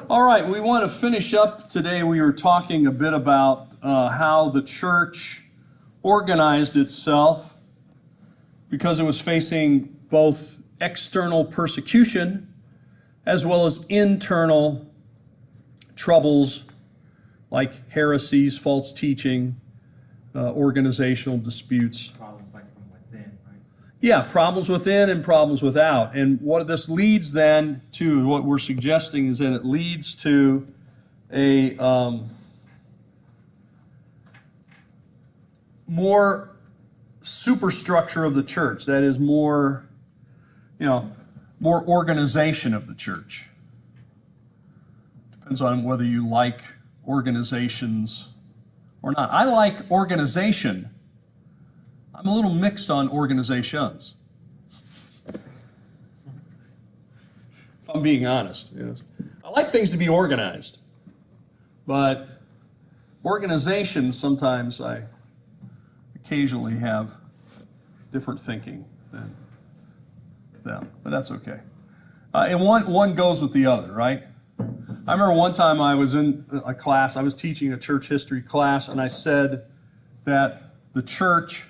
All right, we want to finish up today. We were talking a bit about how the church organized itself because it was facing both external persecution as well as internal troubles like heresies, false teaching, organizational disputes. Problems like from within, right? Yeah, problems within and problems without. And what this leads then to, what we're suggesting is that it leads to a more superstructure of the church. That is more organization of the church. Depends on whether you like organizations or not. I like organization. I'm a little mixed on organizations. If I'm being honest. Yes. I like things to be organized. But organizations, sometimes I occasionally have different thinking than them. But that's okay. And one goes with the other, right? I remember one time I was in a class, I was teaching a church history class, and I said that the church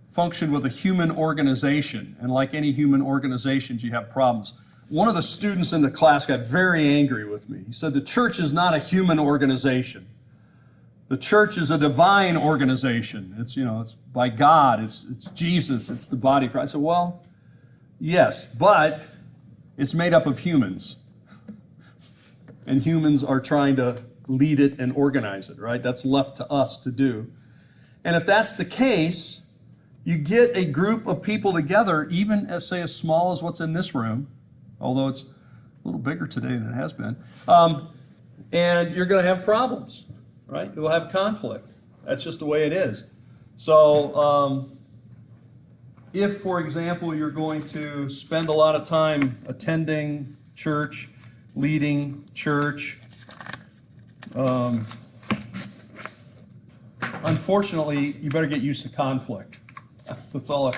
functioned with a human organization, and like any human organizations, you have problems. One of the students in the class got very angry with me. He said, the church is not a human organization. The church is a divine organization. It's by God, it's Jesus, it's the body of Christ. I said, well, yes, but it's made up of humans. And humans are trying to lead it and organize it, right? That's left to us to do. And if that's the case, you get a group of people together, even as small as what's in this room, although it's a little bigger today than it has been, and you're going to have problems, right? You'll have conflict. That's just the way it is. So if, for example, you're going to spend a lot of time attending church, leading church, unfortunately, you better get used to conflict. That's all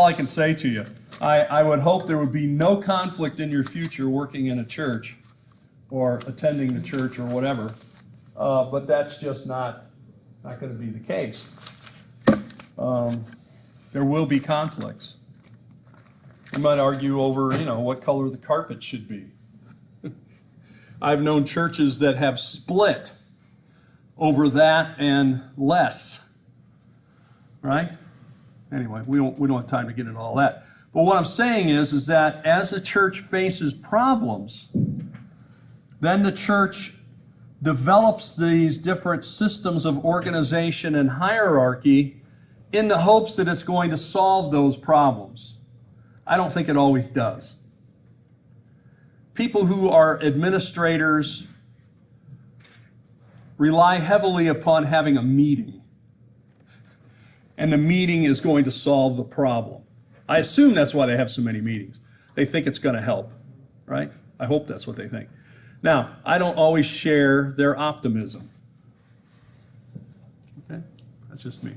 I can say to you. I would hope there would be no conflict in your future working in a church or attending the church or whatever, but that's just not going to be the case. There will be conflicts. We might argue over, what color the carpet should be. I've known churches that have split over that and less, right? Anyway, we don't have time to get into all that. But what I'm saying is that as the church faces problems, then the church develops these different systems of organization and hierarchy in the hopes that it's going to solve those problems. I don't think it always does. People who are administrators rely heavily upon having a meeting, and the meeting is going to solve the problem. I assume that's why they have so many meetings. They think it's going to help, right? I hope that's what they think. Now, I don't always share their optimism. Okay? That's just me.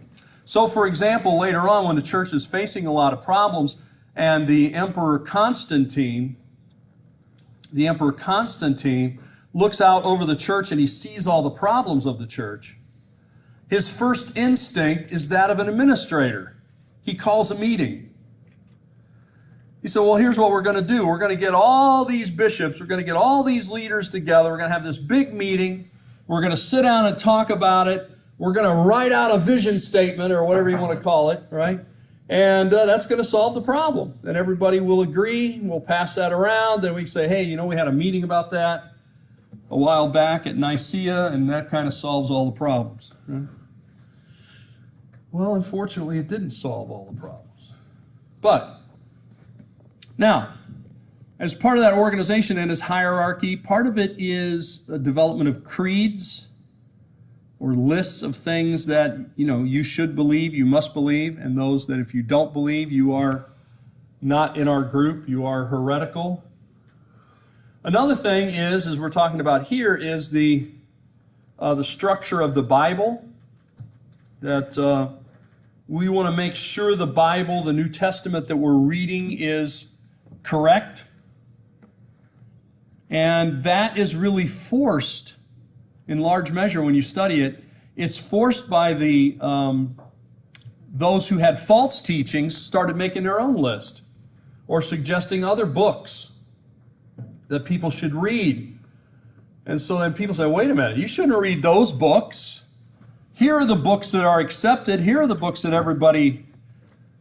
So, for example, later on when the church is facing a lot of problems and the Emperor Constantine looks out over the church and he sees all the problems of the church, his first instinct is that of an administrator. He calls a meeting. He said, well, here's what we're going to do. We're going to get all these bishops, we're going to get all these leaders together, we're going to have this big meeting, we're going to sit down and talk about it, we're going to write out a vision statement or whatever you want to call it, right? And that's going to solve the problem. Then everybody will agree, we'll pass that around, then we say, hey, we had a meeting about that a while back at Nicaea, and that kind of solves all the problems. Right? Well, unfortunately, it didn't solve all the problems. But now, as part of that organization and its hierarchy, part of it is a development of creeds or lists of things that, you should believe, you must believe, and those that if you don't believe, you are not in our group, you are heretical. Another thing is, as we're talking about here, is the structure of the Bible, that we want to make sure the Bible, the New Testament that we're reading, is correct. And that is really forced, in large measure when you study it. It's forced by the those who had false teachings started making their own list or suggesting other books that people should read. And so then people say, wait a minute, you shouldn't read those books. Here are the books that are accepted. Here are the books that everybody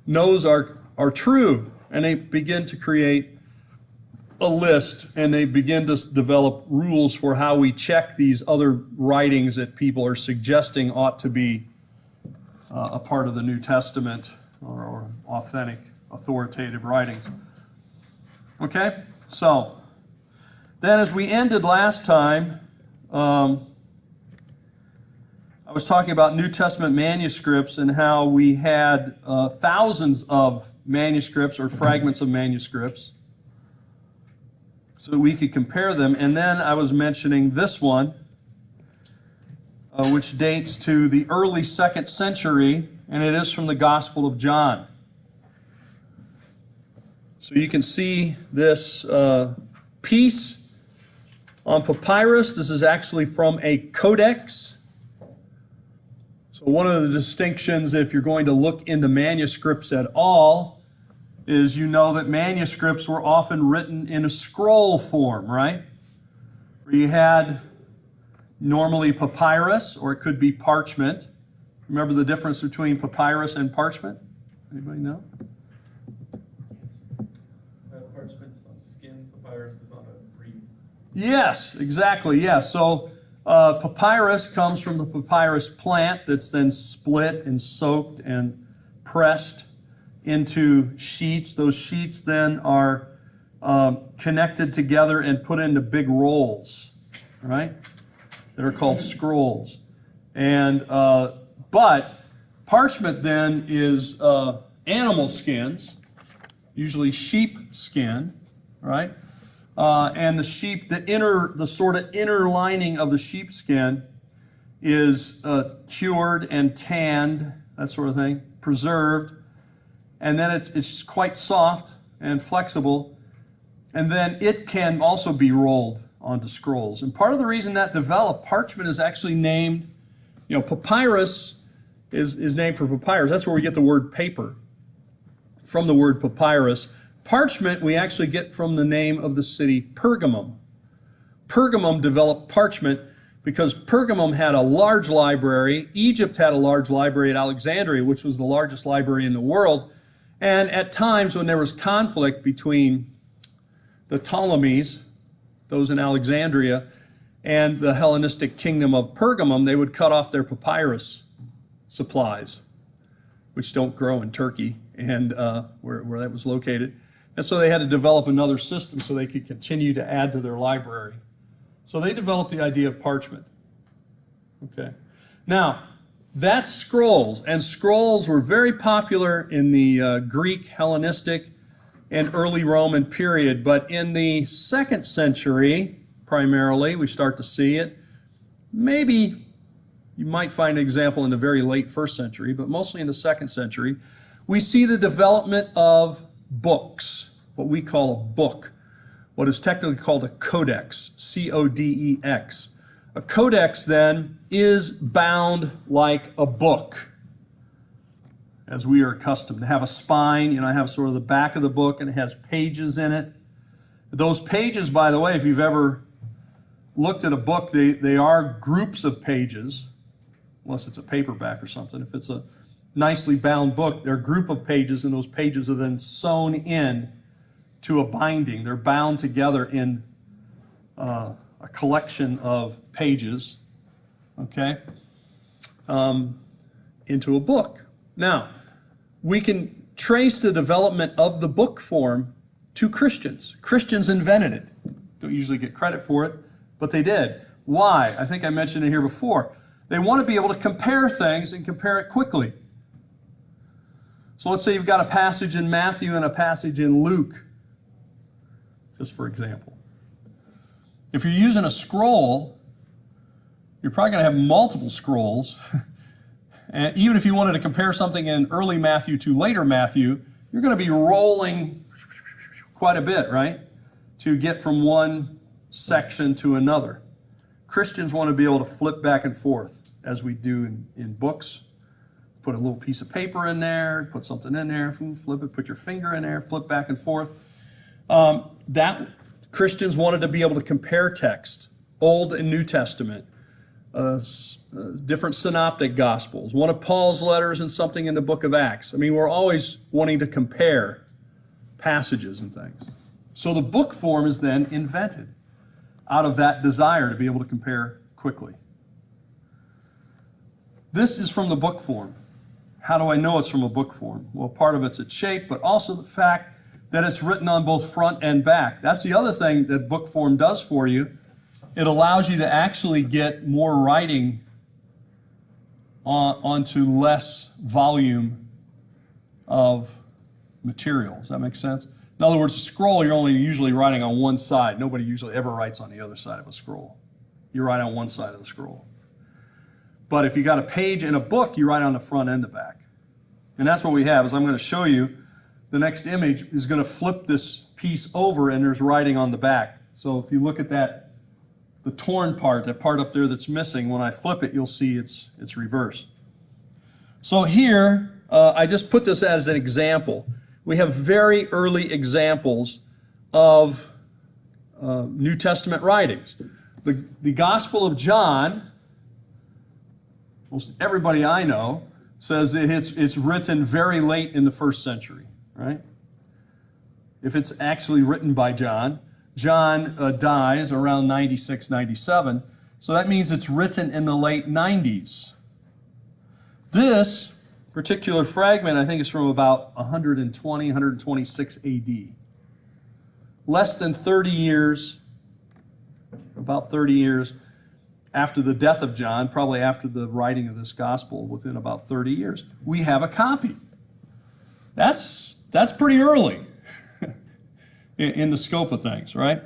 knows are true. And they begin to create a list, and they begin to develop rules for how we check these other writings that people are suggesting ought to be a part of the New Testament or authentic, authoritative writings. Okay, so then as we ended last time, I was talking about New Testament manuscripts and how we had thousands of manuscripts or fragments of manuscripts so that we could compare them. And then I was mentioning this one, which dates to the early 2nd century, and it is from the Gospel of John. So you can see this piece on papyrus. This is actually from a codex. So one of the distinctions, if you're going to look into manuscripts at all, is you know that manuscripts were often written in a scroll form, right? Where you had normally papyrus, or it could be parchment. Remember the difference between papyrus and parchment? Anybody know? Parchment's on skin, papyrus is on a reed. Yes, exactly, yes. So papyrus comes from the papyrus plant that's then split and soaked and pressed into sheets. Those sheets then are connected together and put into big rolls, right? That are called scrolls. And but parchment then is animal skins, usually sheep skin, right? And the sheep, the sort of inner lining of the sheepskin is cured and tanned, that sort of thing, preserved. And then it's quite soft and flexible. And then it can also be rolled onto scrolls. And part of the reason that developed, parchment is actually named, papyrus is named for papyrus. That's where we get the word paper, from the word papyrus. Parchment we actually get from the name of the city Pergamum. Pergamum developed parchment because Pergamum had a large library. Egypt had a large library at Alexandria, which was the largest library in the world. And at times when there was conflict between the Ptolemies, those in Alexandria, and the Hellenistic kingdom of Pergamum, they would cut off their papyrus supplies, which don't grow in Turkey and where that was located. And so they had to develop another system so they could continue to add to their library. So they developed the idea of parchment. Okay. Now, that's scrolls, and scrolls were very popular in the Greek, Hellenistic, and early Roman period. But in the 2nd century, primarily, we start to see it. Maybe you might find an example in the very late 1st century, but mostly in the 2nd century, we see the development of books, what we call a book, what is technically called a codex, C-O-D-E-X. A codex, then, is bound like a book, as we are accustomed to have a spine. I have sort of the back of the book, and it has pages in it. Those pages, by the way, if you've ever looked at a book, they are groups of pages, unless it's a paperback or something. If it's a nicely bound book, they're a group of pages, and those pages are then sewn in to a binding. They're bound together in a collection of pages, okay, into a book. Now, we can trace the development of the book form to Christians. Christians invented it. Don't usually get credit for it, but they did. Why? I think I mentioned it here before. They want to be able to compare things and compare it quickly. So let's say you've got a passage in Matthew and a passage in Luke, just for example. If you're using a scroll, you're probably going to have multiple scrolls. And even if you wanted to compare something in early Matthew to later Matthew, you're going to be rolling quite a bit, right? To get from one section to another. Christians want to be able to flip back and forth as we do in books. Put a little piece of paper in there, put something in there, flip it, put your finger in there, flip back and forth. That Christians wanted to be able to compare text, Old and New Testament, different synoptic gospels, one of Paul's letters and something in the book of Acts. I mean, we're always wanting to compare passages and things. So the book form is then invented out of that desire to be able to compare quickly. This is from the book form. How do I know it's from a book form? Well, part of it's its shape, but also the fact that it's written on both front and back. That's the other thing that book form does for you. It allows you to actually get more writing onto less volume of material. Does that make sense? In other words, a scroll, you're only usually writing on one side. Nobody usually ever writes on the other side of a scroll. You write on one side of the scroll. But if you got a page in a book, you write on the front and the back. And that's what we have. As I'm going to show you, the next image is going to flip this piece over and there's writing on the back. So if you look at that, the torn part, that part up there that's missing, when I flip it, you'll see it's reversed. So here, I just put this as an example. We have very early examples of New Testament writings. The Gospel of John, most everybody I know says it's written very late in the first century, right? If it's actually written by John, John dies around 96, 97, so that means it's written in the late 90s. This particular fragment, I think, is from about 120, 126 AD. Less than 30 years, about 30 years after the death of John, probably after the writing of this gospel, within about 30 years, we have a copy. That's pretty early in the scope of things, right?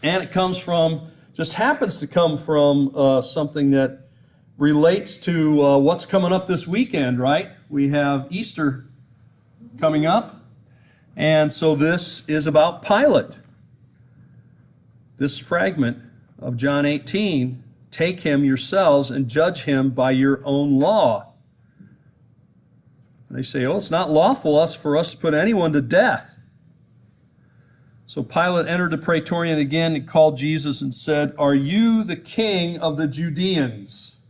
And it comes from, just happens to come from something that relates to what's coming up this weekend, right? We have Easter coming up, and so this is about Pilate. This fragment of John 18, take him yourselves and judge him by your own law. And they say, oh, it's not lawful for us to put anyone to death. So Pilate entered the praetorium again and called Jesus and said, are you the king of the Judeans?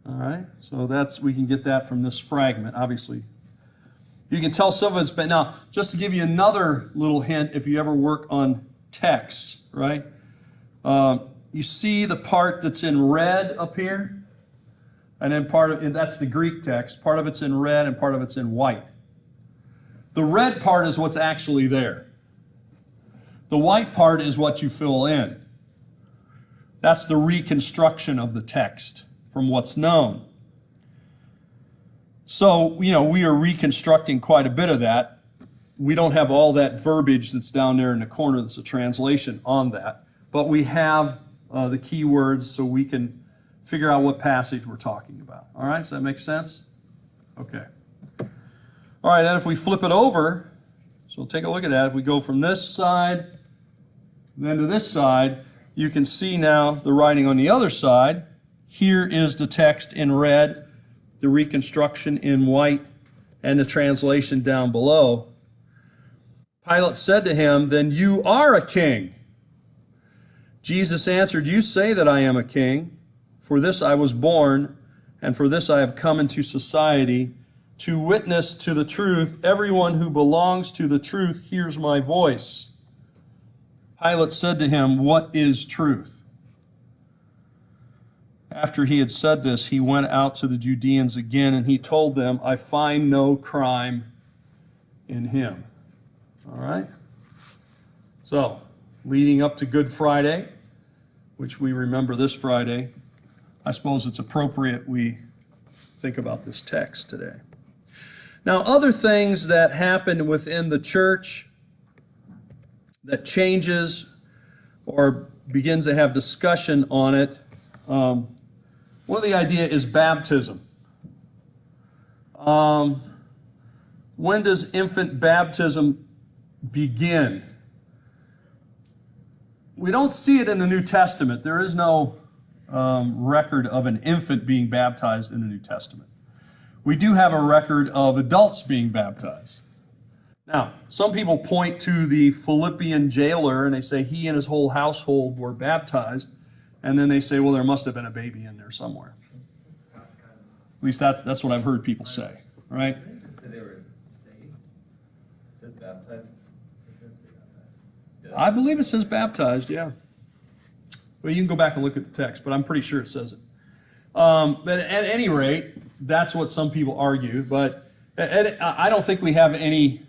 All right, so we can get that from this fragment, obviously. You can tell some of it's been, now, just to give you another little hint, if you ever work on texts, right? You see the part that's in red up here? And then that's the Greek text. Part of it's in red and part of it's in white. The red part is what's actually there. The white part is what you fill in. That's the reconstruction of the text from what's known. So, we are reconstructing quite a bit of that. We don't have all that verbiage that's down there in the corner that's a translation on that, but we have the key words so we can figure out what passage we're talking about. All right, does that make sense? Okay. All right, and if we flip it over, so take a look at that. If we go from this side, then to this side, you can see now the writing on the other side. Here is the text in red, the reconstruction in white, and the translation down below. Pilate said to him, then you are a king. Jesus answered, you say that I am a king. For this I was born, and for this I have come into society, to witness to the truth. Everyone who belongs to the truth hears my voice. Pilate said to him, what is truth? After he had said this, he went out to the Judeans again, and he told them, I find no crime in him. All right? So, leading up to Good Friday, which we remember this Friday, I suppose it's appropriate we think about this text today. Now, other things that happen within the church that changes or begins to have discussion on it, one of the idea is baptism. When does infant baptism begin? We don't see it in the New Testament. There is no record of an infant being baptized in the New Testament. We do have a record of adults being baptized. Now, some people point to the Philippian jailer and they say he and his whole household were baptized, and then they say, well, there must have been a baby in there somewhere. At least that's what I've heard people say, right? Didn't it just say they were saved? It says baptized. It does say baptized. I believe it says baptized, yeah. Well, you can go back and look at the text, but I'm pretty sure it says it. But at any rate, that's what some people argue. But I don't think we have any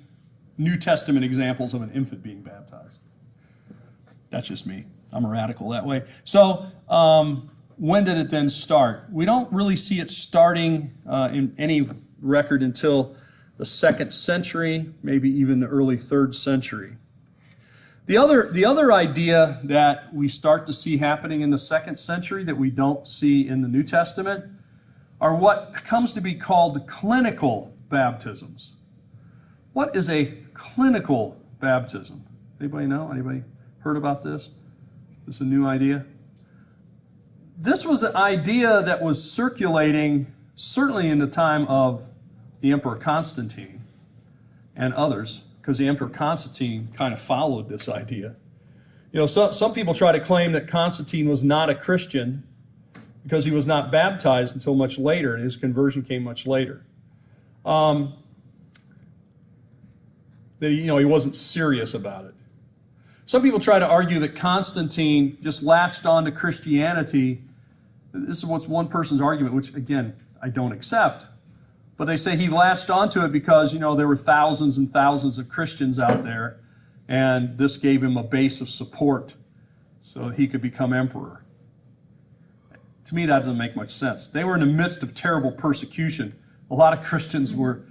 New Testament examples of an infant being baptized. That's just me. I'm a radical that way. So when did it then start? We don't really see it starting in any record until the 2nd century, maybe even the early 3rd century. The other idea that we start to see happening in the 2nd century that we don't see in the New Testament are what comes to be called clinical baptisms. What is a clinical baptism? Anybody know? Anybody heard about this? Is this a new idea? This was an idea that was circulating certainly in the time of the Emperor Constantine and others, because the Emperor Constantine kind of followed this idea. You know, some people try to claim that Constantine was not a Christian because he was not baptized until much later, and his conversion came much later. That he wasn't serious about it. Some people try to argue that Constantine just latched on to Christianity. This is what's one person's argument, which again, I don't accept. But they say he latched onto it because, there were thousands and thousands of Christians out there, and this gave him a base of support so he could become emperor. To me, that doesn't make much sense. They were in the midst of terrible persecution. A lot of Christians were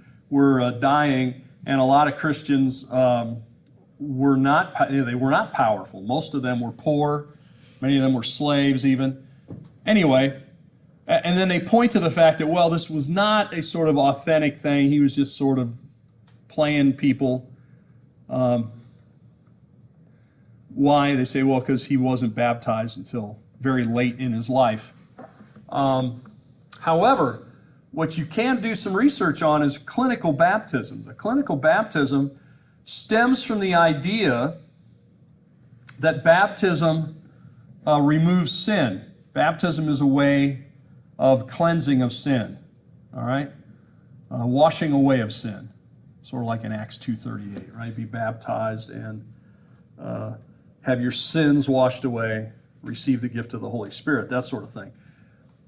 dying, and a lot of Christians were not powerful. Most of them were poor. Many of them were slaves even. Anyway, and then they point to the fact that, well, this was not a sort of authentic thing. He was just sort of playing people. Why? They say, well, because he wasn't baptized until very late in his life. However, what you can do some research on is clinical baptisms. A clinical baptism stems from the idea that baptism removes sin. Baptism is a way of cleansing of sin, all right? Washing away of sin, sort of like in Acts 2:38, right? Be baptized and have your sins washed away, receive the gift of the Holy Spirit, that sort of thing.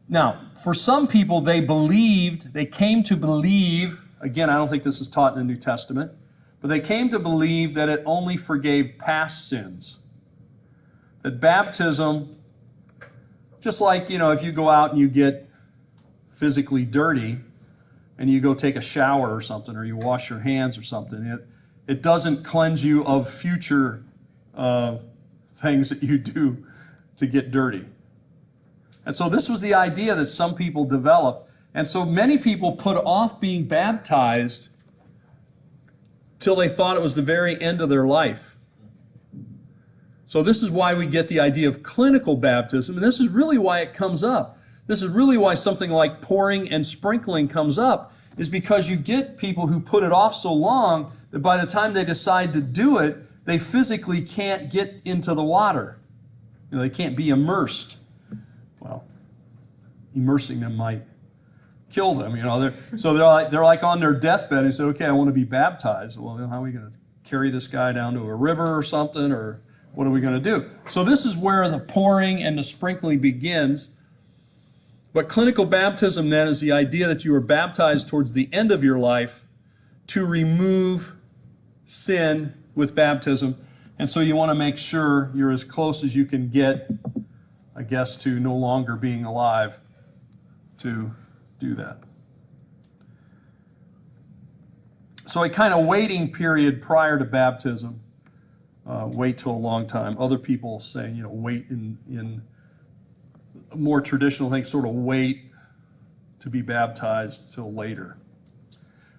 Now, for some people, they came to believe, again, I don't think this is taught in the New Testament, but they came to believe that it only forgave past sins. That baptism, just like, if you go out and you get physically dirty and you go take a shower or something, or you wash your hands or something, it doesn't cleanse you of future things that you do to get dirty. And so this was the idea that some people developed. And so many people put off being baptized till they thought it was the very end of their life. So this is why we get the idea of clinical baptism, and this is really why it comes up. This is really why something like pouring and sprinkling comes up, is because you get people who put it off so long that by the time they decide to do it, they physically can't get into the water. They can't be immersed. Well, immersing them might kill them. So they're like on their deathbed and say, okay, I want to be baptized. Well, how are we going to carry this guy down to a river or something, or what are we going to do? So this is where the pouring and the sprinkling begins. But clinical baptism then is the idea that you are baptized towards the end of your life to remove sin with baptism. And so you want to make sure you're as close as you can get, I guess, to no longer being alive to do that. So a kind of waiting period prior to baptism. Wait till a long time. Other people say, wait in more traditional things, sort of wait to be baptized till later.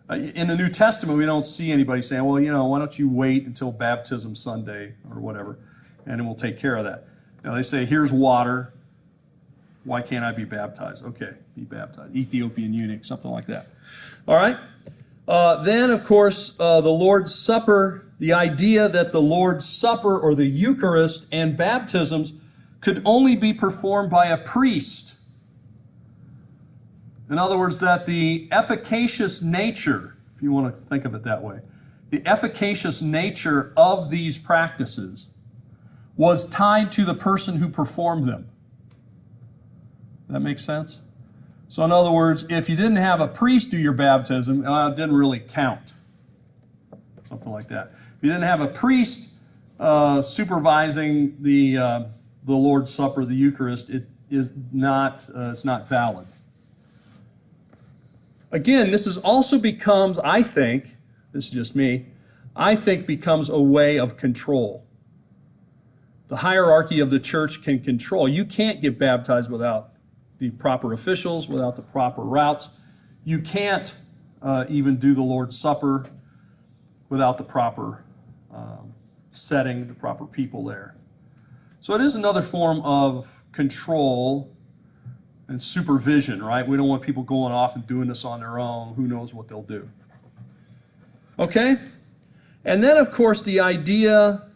In the New Testament, we don't see anybody saying, well, why don't you wait until baptism Sunday or whatever. and it will take care of that. Now they say, here's water. Why can't I be baptized? Okay, be baptized. Ethiopian eunuch, something like that. All right? Then, of course, the Lord's Supper, the idea that the Lord's Supper or the Eucharist and baptisms could only be performed by a priest. In other words, that the efficacious nature, if you want to think of it that way, the efficacious nature of these practices was tied to the person who performed them. That makes sense? So in other words, if you didn't have a priest do your baptism, it didn't really count. Something like that. If you didn't have a priest supervising the Lord's Supper, the Eucharist, it is not, it's not valid. Again, this is also becomes, I think, this is just me, I think becomes a way of control. The hierarchy of the church can control. You can't get baptized without the proper officials, without the proper routes. You can't even do the Lord's Supper without the proper setting, the proper people there. So it is another form of control and supervision, right? We don't want people going off and doing this on their own. Who knows what they'll do. Okay? And then, of course, the idea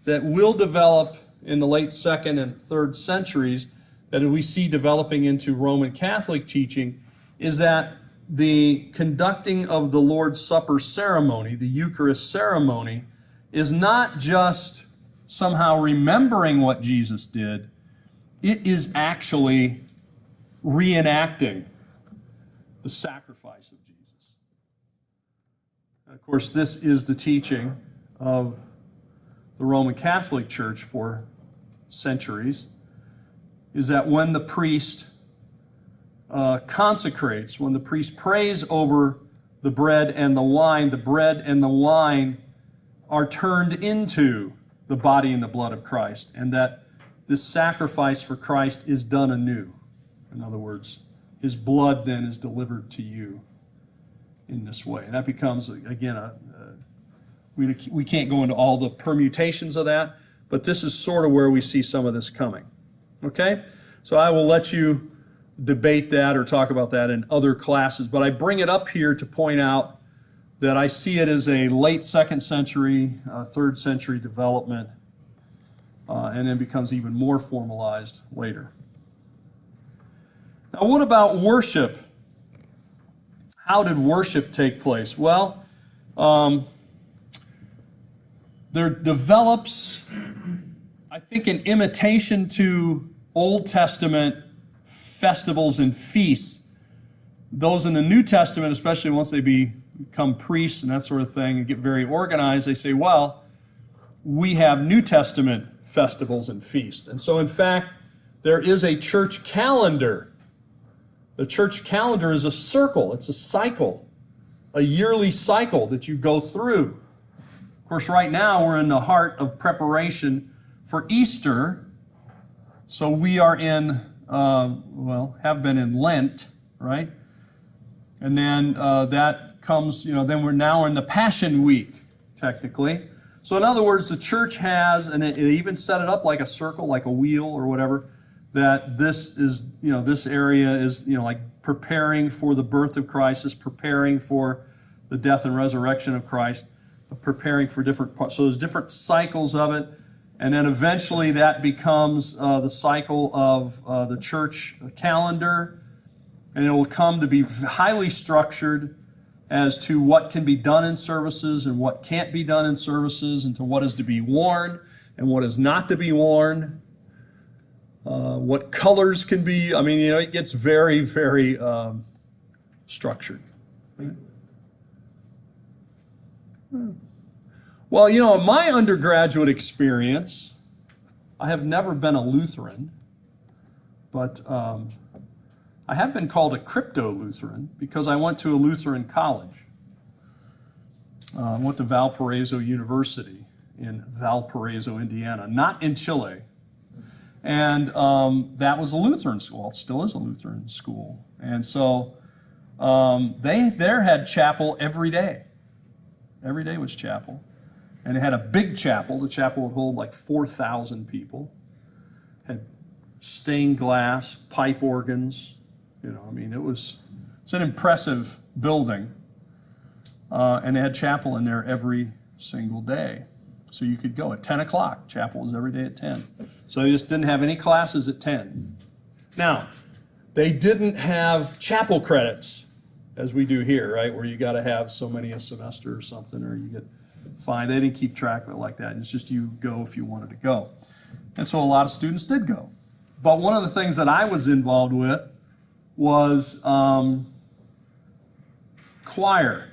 that will develop in the late 2nd and 3rd centuries, that we see developing into Roman Catholic teaching, is that the conducting of the Lord's Supper ceremony, the Eucharist ceremony, is not just somehow remembering what Jesus did, it is actually reenacting the sacrifice of Jesus. And of course, this is the teaching of the Roman Catholic Church for centuries, is that when the priest consecrates, when the priest prays over the bread and the wine are turned into the body and the blood of Christ, and that this sacrifice for Christ is done anew. In other words, his blood then is delivered to you in this way. And that becomes, again, we can't go into all the permutations of that, but this is sort of where we see some of this coming. Okay? So I will let you debate that or talk about that in other classes, but I bring it up here to point out that I see it as a late 2nd century, 3rd century development, and then becomes even more formalized later. Now, what about worship? How did worship take place? Well, there develops, I think, an imitation to Old Testament festivals and feasts. Those in the New Testament, especially once they become priests and that sort of thing and get very organized, they say, well, we have New Testament festivals and feasts. And so, in fact, there is a church calendar. The church calendar is a circle. It's a cycle, a yearly cycle that you go through. Of course, right now we're in the heart of preparation for Easter. So we are in, have been in Lent, right? And then that comes, then we're now in the Passion Week, technically. So in other words, the church has, and it even set it up like a circle, like a wheel or whatever, that this is, this area is, like preparing for the birth of Christ, is preparing for the death and resurrection of Christ, preparing for different parts. So there's different cycles of it, and then eventually that becomes the cycle of the church calendar, and it will come to be highly structured as to what can be done in services and what can't be done in services, and to what is to be worn and what is not to be worn. What colors can be, it gets very, very structured. Well, in my undergraduate experience, I have never been a Lutheran, but I have been called a crypto-Lutheran because I went to a Lutheran college. I went to Valparaiso University in Valparaiso, Indiana, not in Chile. And that was a Lutheran school. It still is a Lutheran school. And so they there had chapel every day. Every day was chapel. And it had a big chapel. The chapel would hold like 4,000 people. Had stained glass, pipe organs. I mean, it's an impressive building. And they had chapel in there every single day. So you could go at 10 o'clock. Chapel was every day at 10. So they just didn't have any classes at 10. Now, they didn't have chapel credits, as we do here, right? Where you got to have so many a semester or something, or you get fined. They didn't keep track of it like that. It's just you go if you wanted to go. And so a lot of students did go. But one of the things that I was involved with was choir.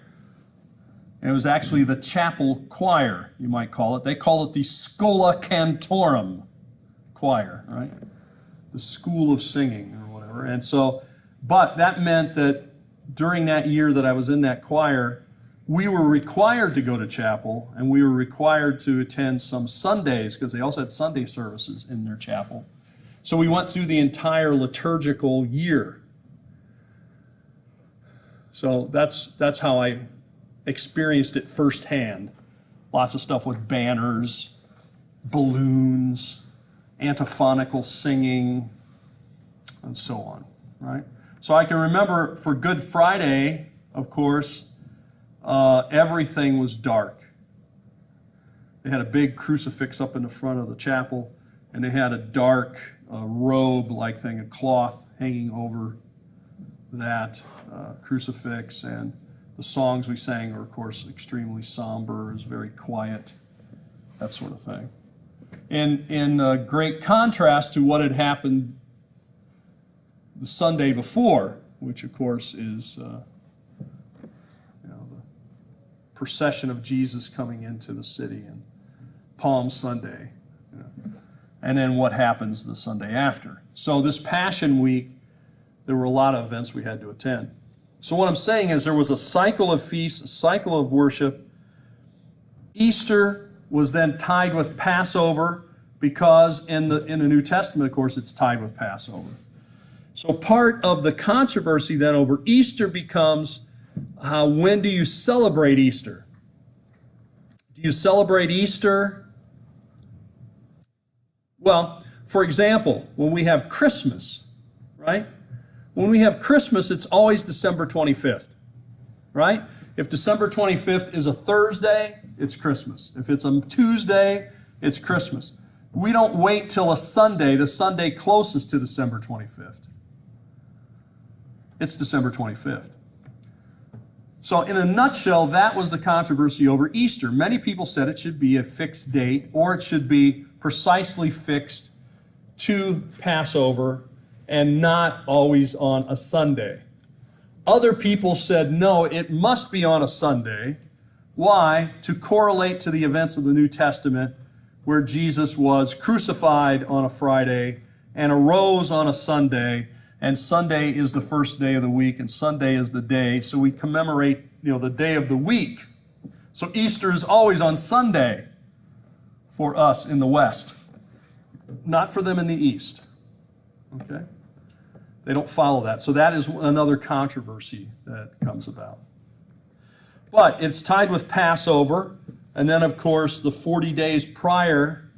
And it was actually the chapel choir, you might call it. They call it the Schola Cantorum choir, right? The school of singing or whatever. And so, but that meant that during that year that I was in that choir, we were required to go to chapel, and we were required to attend some Sundays, because they also had Sunday services in their chapel. So we went through the entire liturgical year. So that's how I experienced it firsthand. Lots of stuff with banners, balloons, antiphonical singing, and so on, right? So I can remember for Good Friday, of course, everything was dark. They had a big crucifix up in the front of the chapel, and they had a dark robe-like thing, a cloth hanging over that crucifix, and the songs we sang were, of course, extremely somber. It was very quiet, that sort of thing. In great contrast to what had happened the Sunday before, which, of course, is the procession of Jesus coming into the city, and Palm Sunday, and then what happens the Sunday after. So this Passion Week, there were a lot of events we had to attend. So what I'm saying is there was a cycle of feasts, a cycle of worship. Easter was then tied with Passover, because in the New Testament, of course, it's tied with Passover. So part of the controversy then over Easter becomes, when do you celebrate Easter? Do you celebrate Easter? Well, for example, when we have Christmas, right? When we have Christmas, it's always December 25th, right? If December 25th is a Thursday, it's Christmas. If it's a Tuesday, it's Christmas. We don't wait till a Sunday, the Sunday closest to December 25th. It's December 25th. So in a nutshell, that was the controversy over Easter. Many people said it should be a fixed date, or it should be precisely fixed to Passover and not always on a Sunday. Other people said, no, it must be on a Sunday. Why? To correlate to the events of the New Testament, where Jesus was crucified on a Friday and arose on a Sunday, and Sunday is the first day of the week, and Sunday is the day, so we commemorate, the day of the week. So Easter is always on Sunday for us in the West, not for them in the East. Okay? They don't follow that. So that is another controversy that comes about. But it's tied with Passover, and then, of course, the 40 days prior,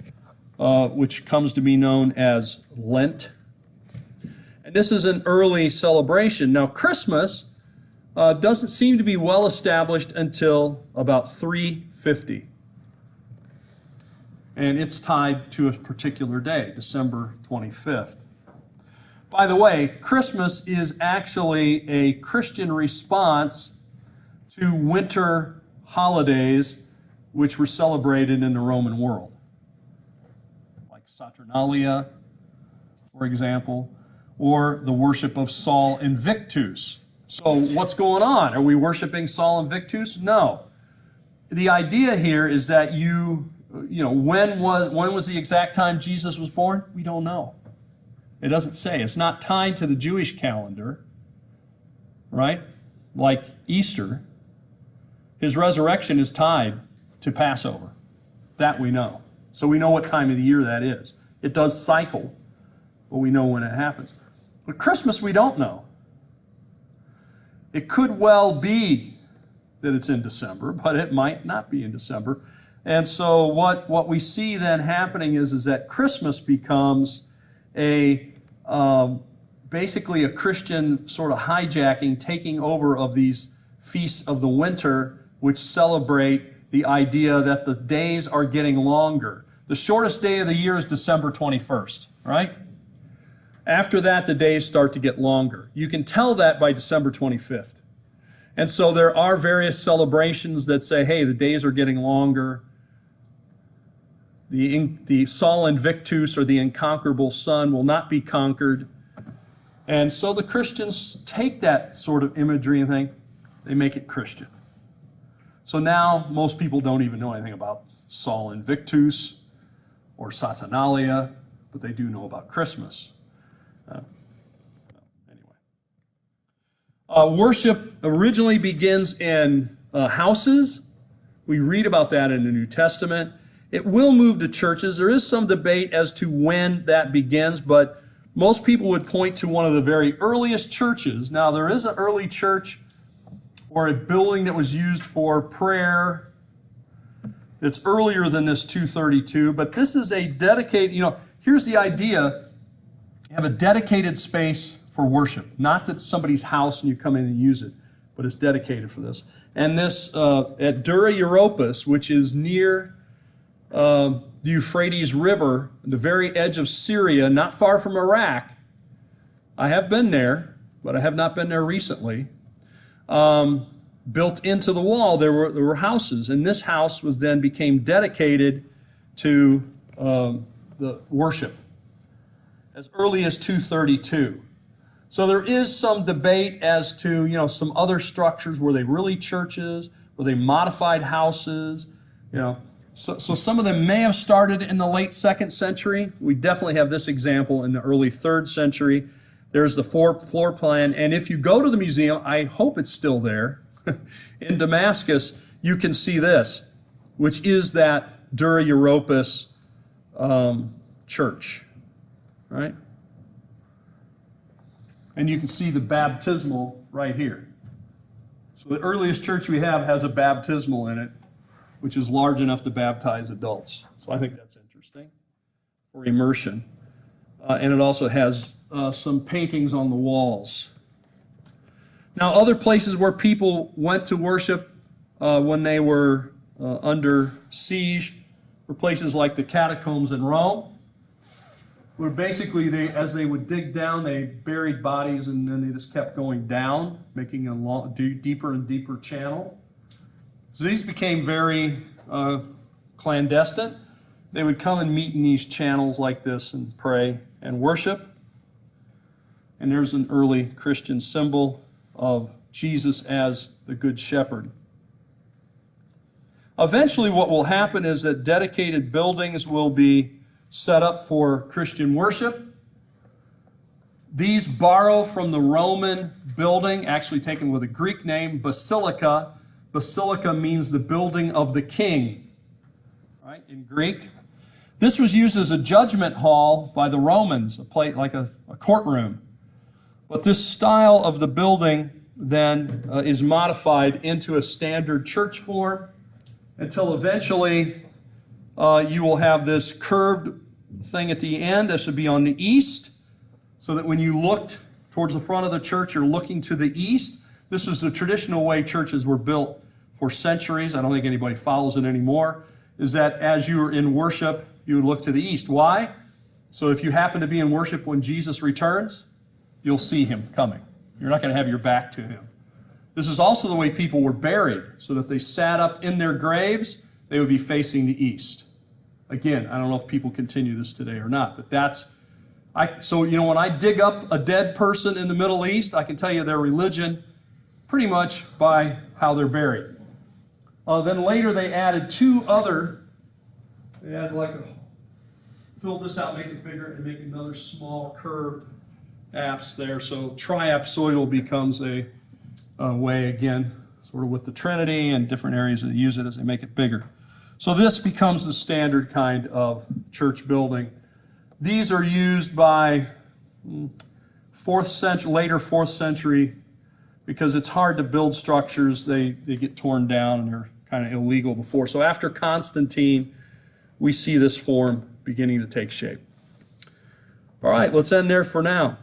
which comes to be known as Lent. And this is an early celebration. Now, Christmas doesn't seem to be well established until about 350. And it's tied to a particular day, December 25th. By the way, Christmas is actually a Christian response to winter holidays which were celebrated in the Roman world, like Saturnalia, for example, or the worship of Sol Invictus. So what's going on? Are we worshiping Sol Invictus? No. The idea here is that when was the exact time Jesus was born? We don't know. It doesn't say. It's not tied to the Jewish calendar, right? Like Easter. His resurrection is tied to Passover. That we know. So we know what time of the year that is. It does cycle, but we know when it happens. But Christmas, we don't know. It could well be that it's in December, but it might not be in December. And so what we see then happening is that Christmas becomes basically a Christian sort of hijacking, taking over of these feasts of the winter, which celebrate the idea that the days are getting longer. The shortest day of the year is December 21st, right? After that, the days start to get longer. You can tell that by December 25th. And so there are various celebrations that say, hey, the days are getting longer. The Sol Invictus, or the inconquerable sun, will not be conquered. And so the Christians take that sort of imagery and think, they make it Christian. So now most people don't even know anything about Sol Invictus or Saturnalia, but they do know about Christmas. Worship originally begins in houses. We read about that in the New Testament. It will move to churches. There is some debate as to when that begins, but most people would point to one of the very earliest churches. Now, there is an early church or a building that was used for prayer. It's earlier than this 232, but this is a dedicated, here's the idea. You have a dedicated space for worship. Not that somebody's house and you come in and use it, but it's dedicated for this. And this, at Dura Europos, which is near the Euphrates River, the very edge of Syria, not far from Iraq. I have been there, but I have not been there recently. Built into the wall, there were houses, and this house became dedicated to the worship as early as 232. So there is some debate as to some other structures. Were they really churches? Were they modified houses? So some of them may have started in the late 2nd century. We definitely have this example in the early 3rd century. There's the floor plan. And if you go to the museum, I hope it's still there, in Damascus, you can see this, which is that Dura Europos church, right? And you can see the baptismal right here. So the earliest church we have has a baptismal in it, which is large enough to baptize adults. So I think that's interesting for immersion. And it also has some paintings on the walls. Now, other places where people went to worship when they were under siege were places like the catacombs in Rome, where basically as they would dig down, they buried bodies and then they just kept going down, making a deeper and deeper channel. So these became very clandestine. They would come and meet in these channels like this and pray and worship. And there's an early Christian symbol of Jesus as the Good Shepherd. Eventually what will happen is that dedicated buildings will be set up for Christian worship. These borrow from the Roman building, actually taken with a Greek name, basilica. Basilica means the building of the king, right, in Greek. This was used as a judgment hall by the Romans, like a courtroom. But this style of the building then is modified into a standard church form until eventually you will have this curved thing at the end. This would be on the east, so that when you looked towards the front of the church, you're looking to the east. This is the traditional way churches were built for centuries. I don't think anybody follows it anymore, is that as you were in worship, you would look to the east. Why? So if you happen to be in worship when Jesus returns, you'll see him coming. You're not going to have your back to him. This is also the way people were buried, so that if they sat up in their graves, they would be facing the east. Again, I don't know if people continue this today or not, but when I dig up a dead person in the Middle East, I can tell you their religion pretty much by how they're buried. Then later they added fill this out, make it bigger, and make another small curved apse there. So triapsoidal becomes a way, again, sort of with the Trinity and different areas that use it as they make it bigger. So this becomes the standard kind of church building. These are used by later 4th century, because it's hard to build structures. They get torn down and they're kind of illegal before. So after Constantine, we see this form beginning to take shape. All right, let's end there for now.